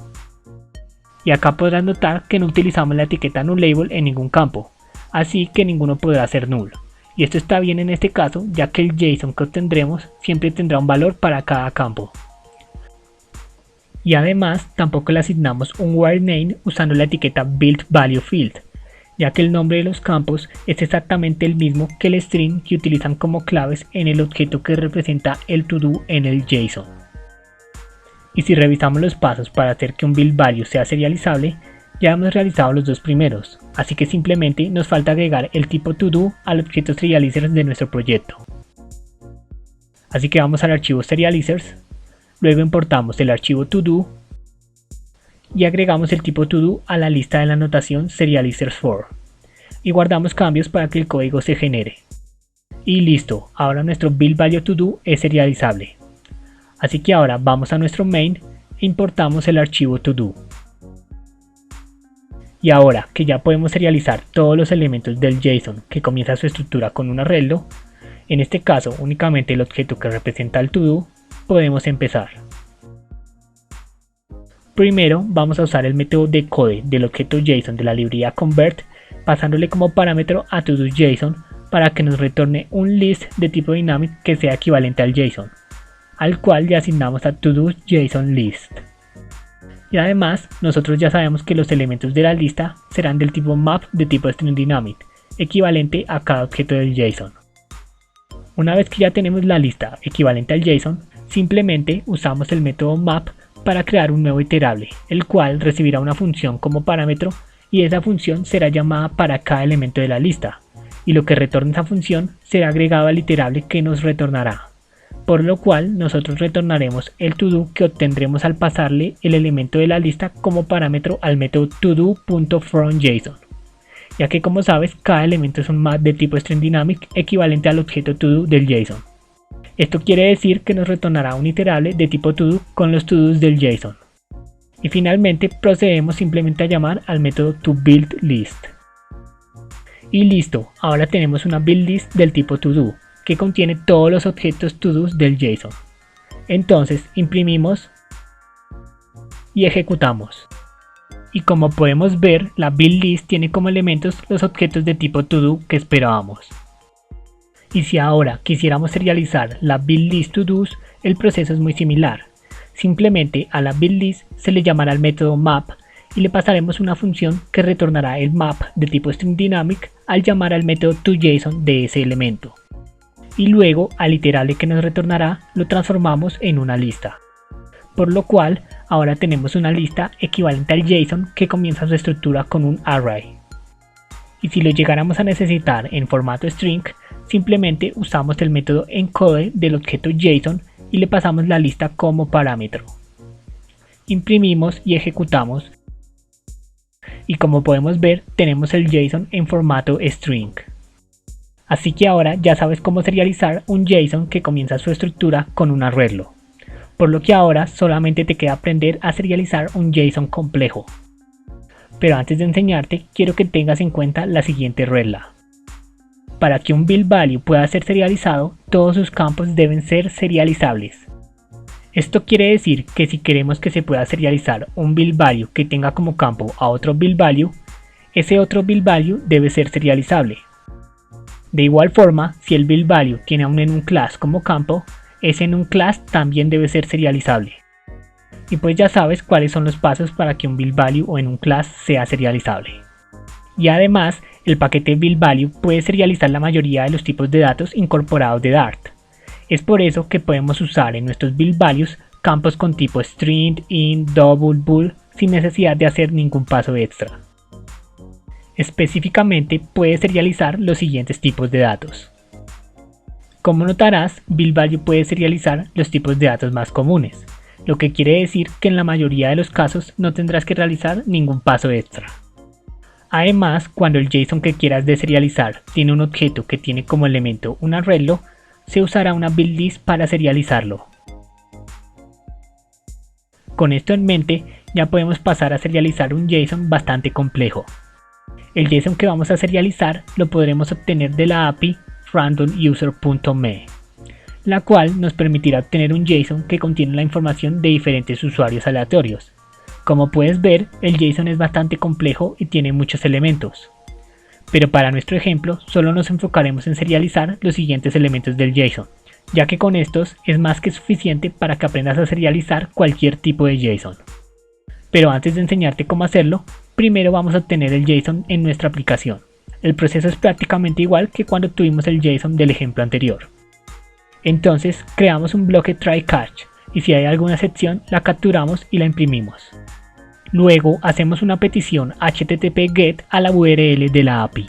Y acá podrán notar que no utilizamos la etiqueta nullLabel en ningún campo, así que ninguno podrá ser null. Y esto está bien en este caso, ya que el JSON que obtendremos siempre tendrá un valor para cada campo. Y además tampoco le asignamos un where name usando la etiqueta buildValueField, ya que el nombre de los campos es exactamente el mismo que el string que utilizan como claves en el objeto que representa el todo en el JSON. Y si revisamos los pasos para hacer que un build value sea serializable, ya hemos realizado los dos primeros, así que simplemente nos falta agregar el tipo todo al objeto serializers de nuestro proyecto. Así que vamos al archivo serializers, luego importamos el archivo todo y agregamos el tipo todo a la lista de la notación serializers4 y guardamos cambios para que el código se genere. Y listo, ahora nuestro build value todo es serializable. Así que ahora vamos a nuestro main e importamos el archivo todo. Y ahora que ya podemos serializar todos los elementos del JSON que comienza su estructura con un arreglo, en este caso únicamente el objeto que representa el todo, podemos empezar. Primero vamos a usar el método decode del objeto JSON de la librería convert, pasándole como parámetro a toDoJSON para que nos retorne un list de tipo dynamic que sea equivalente al JSON, al cual le asignamos a toDoJSONList. Y además, nosotros ya sabemos que los elementos de la lista serán del tipo map de tipo string dynamic, equivalente a cada objeto del JSON. Una vez que ya tenemos la lista equivalente al JSON, simplemente usamos el método map para crear un nuevo iterable, el cual recibirá una función como parámetro y esa función será llamada para cada elemento de la lista, y lo que retorne esa función será agregado al iterable que nos retornará. Por lo cual nosotros retornaremos el todo que obtendremos al pasarle el elemento de la lista como parámetro al método todo.fromJSON, ya que como sabes cada elemento es un map de tipo string dynamic equivalente al objeto todo del JSON. Esto quiere decir que nos retornará un iterable de tipo todo con los todos del JSON. Y finalmente procedemos simplemente a llamar al método toBuildList. Y listo, ahora tenemos una build list del tipo todo que contiene todos los objetos todos del JSON. Entonces imprimimos y ejecutamos. Y como podemos ver, la build list tiene como elementos los objetos de tipo todo que esperábamos. Y si ahora quisiéramos serializar la build list todos, el proceso es muy similar. Simplemente a la build list se le llamará el método map y le pasaremos una función que retornará el map de tipo string dynamic al llamar al método toJSON de ese elemento. Y luego al iterable que nos retornará lo transformamos en una lista. por lo cual ahora tenemos una lista equivalente al JSON que comienza su estructura con un array. Y si lo llegáramos a necesitar en formato string, simplemente usamos el método encode del objeto JSON y le pasamos la lista como parámetro. Imprimimos y ejecutamos, y como podemos ver tenemos el JSON en formato string. Así que ahora ya sabes cómo serializar un JSON que comienza su estructura con un arreglo, por lo que ahora solamente te queda aprender a serializar un JSON complejo. Pero antes de enseñarte, quiero que tengas en cuenta la siguiente regla. Para que un build value pueda ser serializado, todos sus campos deben ser serializables. Esto quiere decir que si queremos que se pueda serializar un build value que tenga como campo a otro build value, ese otro build value debe ser serializable. De igual forma, si el build value tiene a un enum class como campo, ese enum class también debe ser serializable. Y pues ya sabes cuáles son los pasos para que un build value o enum class sea serializable. Y además, el paquete build value puede serializar la mayoría de los tipos de datos incorporados de Dart. Es por eso que podemos usar en nuestros build values campos con tipo string, int, double, bool, sin necesidad de hacer ningún paso extra. Específicamente puede serializar los siguientes tipos de datos. Como notarás, build value puede serializar los tipos de datos más comunes, lo que quiere decir que en la mayoría de los casos no tendrás que realizar ningún paso extra. Además, cuando el JSON que quieras deserializar tiene un objeto que tiene como elemento un arreglo, se usará una build list para serializarlo. Con esto en mente, ya podemos pasar a serializar un JSON bastante complejo. El JSON que vamos a serializar lo podremos obtener de la API randomuser.me, la cual nos permitirá obtener un JSON que contiene la información de diferentes usuarios aleatorios. Como puedes ver, el JSON es bastante complejo y tiene muchos elementos. Pero para nuestro ejemplo, solo nos enfocaremos en serializar los siguientes elementos del JSON, ya que con estos es más que suficiente para que aprendas a serializar cualquier tipo de JSON. Pero antes de enseñarte cómo hacerlo, primero vamos a obtener el JSON en nuestra aplicación. El proceso es prácticamente igual que cuando tuvimos el JSON del ejemplo anterior. Entonces, creamos un bloque try catch y si hay alguna excepción, la capturamos y la imprimimos. Luego hacemos una petición HTTP GET a la URL de la API.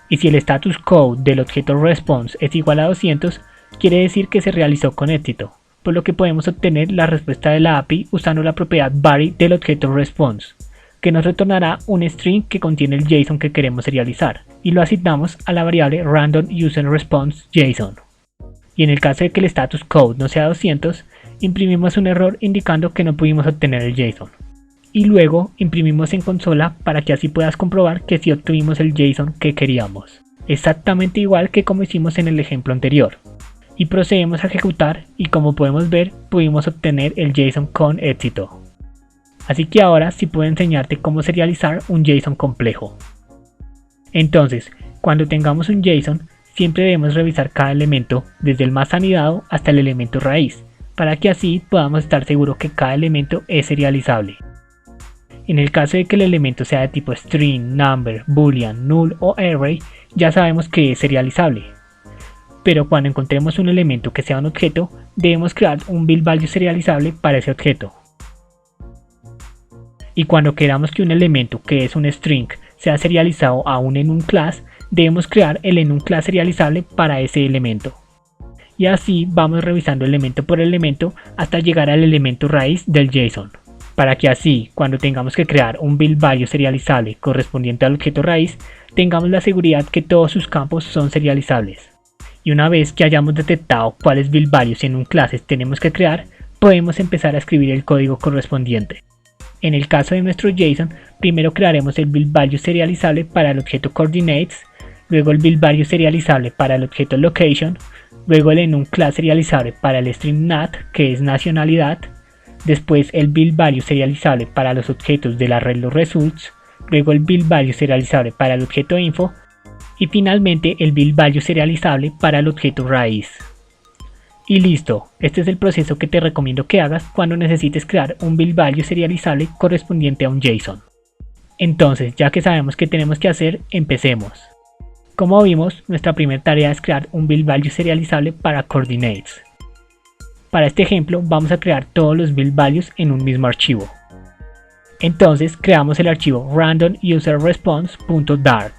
Y si el status code del objeto response es igual a 200, quiere decir que se realizó con éxito, por lo que podemos obtener la respuesta de la API usando la propiedad vary del objeto response, que nos retornará un string que contiene el JSON que queremos serializar, y lo asignamos a la variable randomuserResponse.json. Y en el caso de que el status code no sea 200, imprimimos un error indicando que no pudimos obtener el JSON. Y luego imprimimos en consola para que así puedas comprobar que sí obtuvimos el JSON que queríamos, exactamente igual que como hicimos en el ejemplo anterior. Y procedemos a ejecutar y como podemos ver pudimos obtener el JSON con éxito. Así que ahora sí puedo enseñarte cómo serializar un JSON complejo. Entonces, cuando tengamos un JSON, siempre debemos revisar cada elemento desde el más anidado hasta el elemento raíz, para que así podamos estar seguros que cada elemento es serializable. En el caso de que el elemento sea de tipo string, number, boolean, null o array, ya sabemos que es serializable. Pero cuando encontremos un elemento que sea un objeto, debemos crear un build value serializable para ese objeto. Y cuando queramos que un elemento que es un string sea serializado a un enum class, debemos crear el enum class serializable para ese elemento. Y así vamos revisando elemento por elemento hasta llegar al elemento raíz del JSON, para que así, cuando tengamos que crear un build value serializable correspondiente al objeto raíz, tengamos la seguridad que todos sus campos son serializables. Y una vez que hayamos detectado cuáles build values en un clases tenemos que crear, podemos empezar a escribir el código correspondiente. En el caso de nuestro JSON, primero crearemos el build value serializable para el objeto coordinates, luego el build value serializable para el objeto location, luego el enum class serializable para el string nat, que es nacionalidad, después el build value serializable para los objetos del arreglo results, luego el build value serializable para el objeto info y finalmente el build value serializable para el objeto raíz. Y listo, este es el proceso que te recomiendo que hagas cuando necesites crear un build value serializable correspondiente a un JSON. Entonces, ya que sabemos qué tenemos que hacer, empecemos. Como vimos, nuestra primera tarea es crear un build value serializable para coordinates. Para este ejemplo vamos a crear todos los build values en un mismo archivo. Entonces creamos el archivo randomuserresponse.dart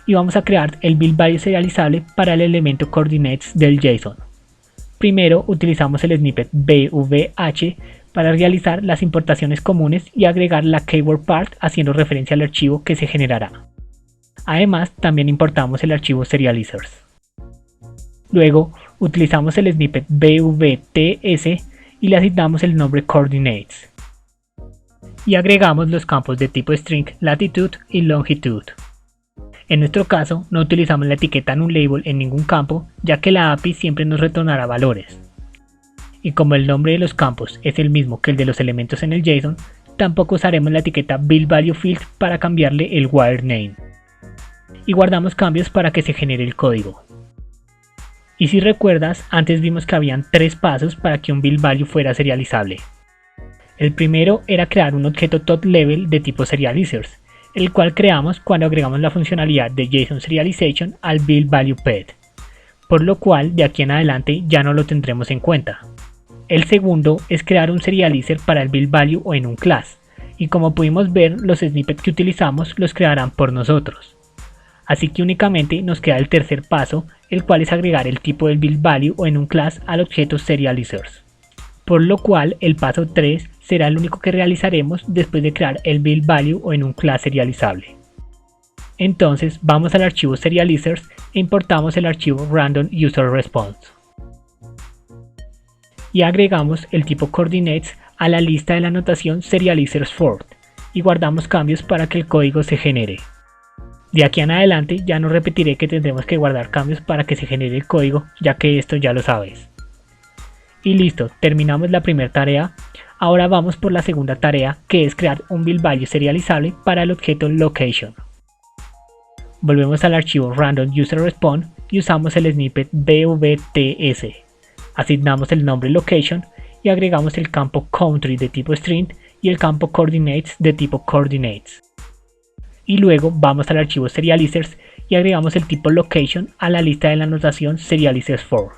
y vamos a crear el build value serializable para el elemento coordinates del JSON. Primero utilizamos el snippet bvh para realizar las importaciones comunes y agregar la keyword part haciendo referencia al archivo que se generará. Además, también importamos el archivo serializers. Luego, utilizamos el snippet bvts y le asignamos el nombre coordinates. Y agregamos los campos de tipo string latitude y longitude. En nuestro caso, no utilizamos la etiqueta nullabel en ningún campo, ya que la API siempre nos retornará valores. Y como el nombre de los campos es el mismo que el de los elementos en el JSON, tampoco usaremos la etiqueta buildValueField para cambiarle el wirename. Y guardamos cambios para que se genere el código. Y si recuerdas, antes vimos que habían 3 pasos para que un buildValue fuera serializable. El primero era crear un objeto top-level de tipo serializers, el cual creamos cuando agregamos la funcionalidad de JSON Serialization al buildValuePet, por lo cual de aquí en adelante ya no lo tendremos en cuenta. El segundo es crear un serializer para el buildValue o en un class, y como pudimos ver, los snippets que utilizamos los crearán por nosotros. Así que únicamente nos queda el tercer paso, el cual es agregar el tipo del buildValue o en un class al objeto serializers. Por lo cual el paso 3 será el único que realizaremos después de crear el buildValue o en un class serializable. Entonces vamos al archivo serializers e importamos el archivo randomuserresponse. Y agregamos el tipo coordinates a la lista de la notación serializers_for y guardamos cambios para que el código se genere. De aquí en adelante ya no repetiré que tendremos que guardar cambios para que se genere el código, ya que esto ya lo sabes. Y listo, terminamos la primera tarea. Ahora vamos por la segunda tarea, que es crear un buildValue serializable para el objeto location. Volvemos al archivo randomuserresponse y usamos el snippet bvts. Asignamos el nombre location y agregamos el campo country de tipo string y el campo coordinates de tipo coordinates. Y luego vamos al archivo serializers y agregamos el tipo location a la lista de la notación serializers_for.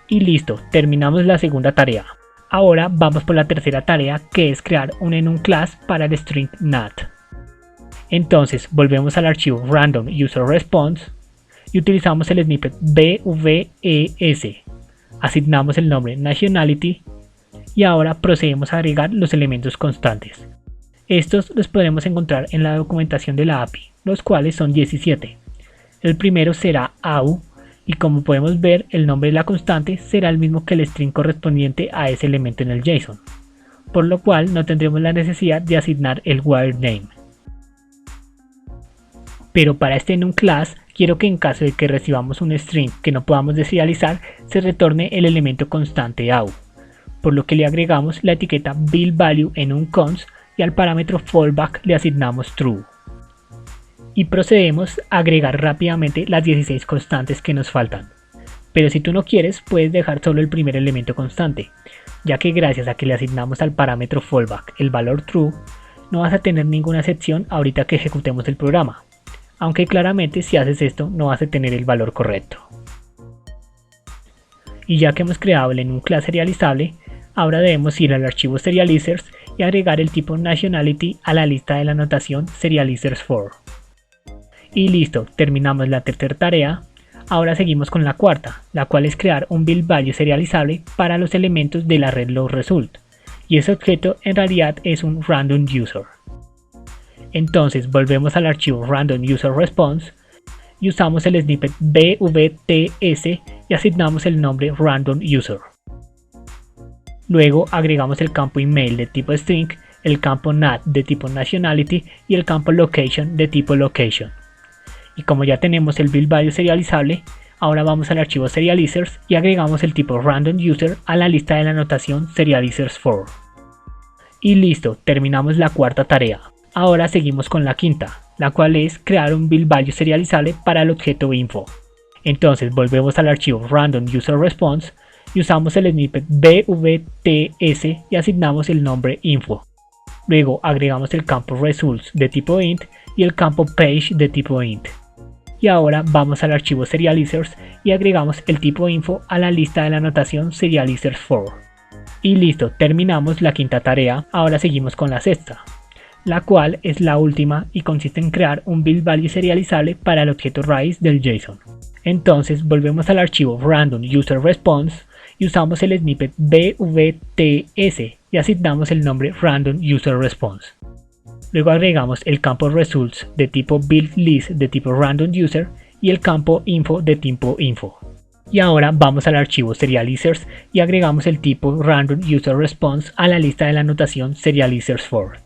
Y listo, terminamos la segunda tarea. Ahora vamos por la tercera tarea, que es crear un enum class para el string nat. Entonces volvemos al archivo randomuserresponse y utilizamos el snippet bves. Asignamos el nombre nationality y ahora procedemos a agregar los elementos constantes. Estos los podemos encontrar en la documentación de la API, los cuales son 17. El primero será AU y como podemos ver el nombre de la constante será el mismo que el string correspondiente a ese elemento en el JSON, por lo cual no tendremos la necesidad de asignar el wirename. Pero para este enum class quiero que en caso de que recibamos un string que no podamos deserializar se retorne el elemento constante AU, por lo que le agregamos la etiqueta buildValue enumConst y al parámetro fallback le asignamos true. Y procedemos a agregar rápidamente las 16 constantes que nos faltan. Pero si tú no quieres, puedes dejar solo el primer elemento constante, ya que gracias a que le asignamos al parámetro fallback el valor true, no vas a tener ninguna excepción ahorita que ejecutemos el programa, aunque claramente si haces esto no vas a tener el valor correcto. Y ya que hemos creado el enum class serializable, ahora debemos ir al archivo serializers y agregar el tipo nationality a la lista de la notación serializers_for. Y listo, terminamos la tercera tarea. Ahora seguimos con la cuarta, la cual es crear un buildValue serializable para los elementos de la red LowResult, y ese objeto en realidad es un randomuser. Entonces volvemos al archivo randomuserresponse y usamos el snippet bvts y asignamos el nombre randomuser. Luego agregamos el campo email de tipo string, el campo nat de tipo nationality y el campo location de tipo location. Y como ya tenemos el buildValue serializable, ahora vamos al archivo serializers y agregamos el tipo randomuser a la lista de la notación serializers_for. Y listo, terminamos la cuarta tarea. Ahora seguimos con la quinta, la cual es crear un buildValue serializable para el objeto info. Entonces volvemos al archivo randomuserresponse y usamos el snippet bvts y asignamos el nombre info. Luego agregamos el campo results de tipo int y el campo page de tipo int. Y ahora vamos al archivo serializers y agregamos el tipo info a la lista de la anotación serializers4. Y listo, terminamos la quinta tarea. Ahora seguimos con la sexta, la cual es la última y consiste en crear un build value serializable para el objeto raíz del JSON. Entonces volvemos al archivo random user response y usamos el snippet bvts y asignamos el nombre random user response. Luego agregamos el campo results de tipo build list de tipo random user y el campo info de tipo info. Y ahora vamos al archivo serializers y agregamos el tipo random user response a la lista de la anotación serializers4.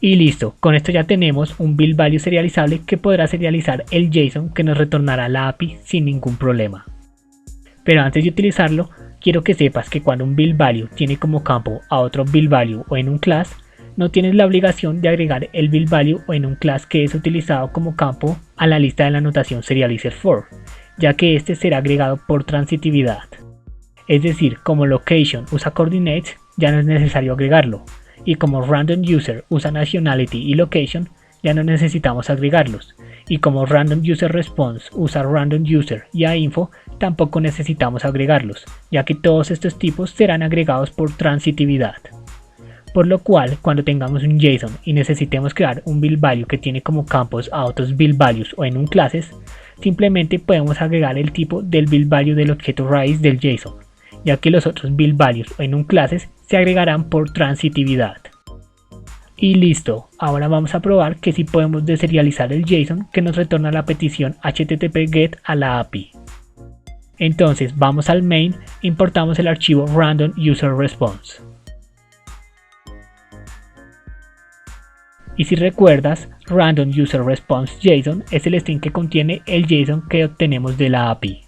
Y listo, con esto ya tenemos un build value serializable que podrá serializar el JSON que nos retornará la API sin ningún problema. Pero antes de utilizarlo, quiero que sepas que cuando un build value tiene como campo a otro build value o en un class, no tienes la obligación de agregar el build value o en un class que es utilizado como campo a la lista de la anotación serializer4, ya que este será agregado por transitividad. Es decir, como location usa coordinates, ya no es necesario agregarlo, y como random user usa nationality y location, ya no necesitamos agregarlos, y como random user response usa random user y info, tampoco necesitamos agregarlos, ya que todos estos tipos serán agregados por transitividad. Por lo cual, cuando tengamos un JSON y necesitemos crear un build value que tiene como campos a otros build values o en un classes, simplemente podemos agregar el tipo del build value del objeto raíz del JSON, ya que los otros build values o en un classes se agregarán por transitividad. Y listo, ahora vamos a probar que sí podemos deserializar el JSON que nos retorna la petición HTTP GET a la API. Entonces vamos al main, importamos el archivo random user response. Y si recuerdas, random user response JSON es el string que contiene el JSON que obtenemos de la API.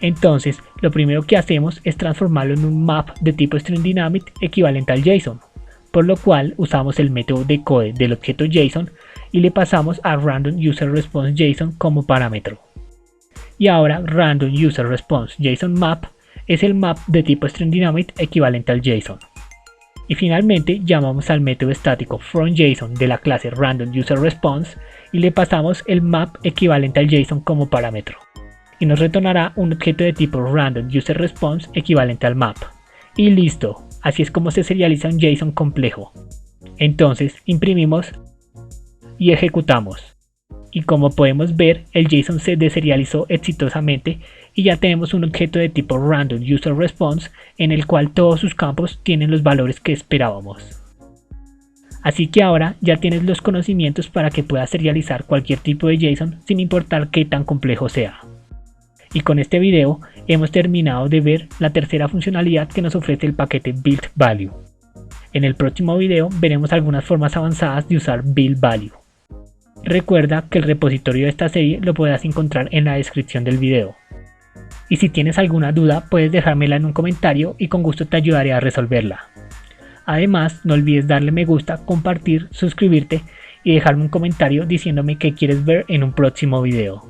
Entonces, lo primero que hacemos es transformarlo en un map de tipo string dynamic equivalente al JSON, por lo cual usamos el método decode del objeto JSON y le pasamos a random user response JSON como parámetro. Y ahora random user response JSON map es el map de tipo string dynamic equivalente al JSON. Y finalmente llamamos al método estático fromJSON de la clase random user response y le pasamos el map equivalente al JSON como parámetro. Y nos retornará un objeto de tipo random user response equivalente al map. Y listo, así es como se serializa un JSON complejo. Entonces imprimimos y ejecutamos. Y como podemos ver, el JSON se deserializó exitosamente y ya tenemos un objeto de tipo random user response en el cual todos sus campos tienen los valores que esperábamos. Así que ahora ya tienes los conocimientos para que puedas serializar cualquier tipo de JSON sin importar qué tan complejo sea. Y con este video hemos terminado de ver la tercera funcionalidad que nos ofrece el paquete build value. En el próximo video veremos algunas formas avanzadas de usar build value. Recuerda que el repositorio de esta serie lo podrás encontrar en la descripción del video. Y si tienes alguna duda puedes dejármela en un comentario y con gusto te ayudaré a resolverla. Además, no olvides darle me gusta, compartir, suscribirte y dejarme un comentario diciéndome qué quieres ver en un próximo video.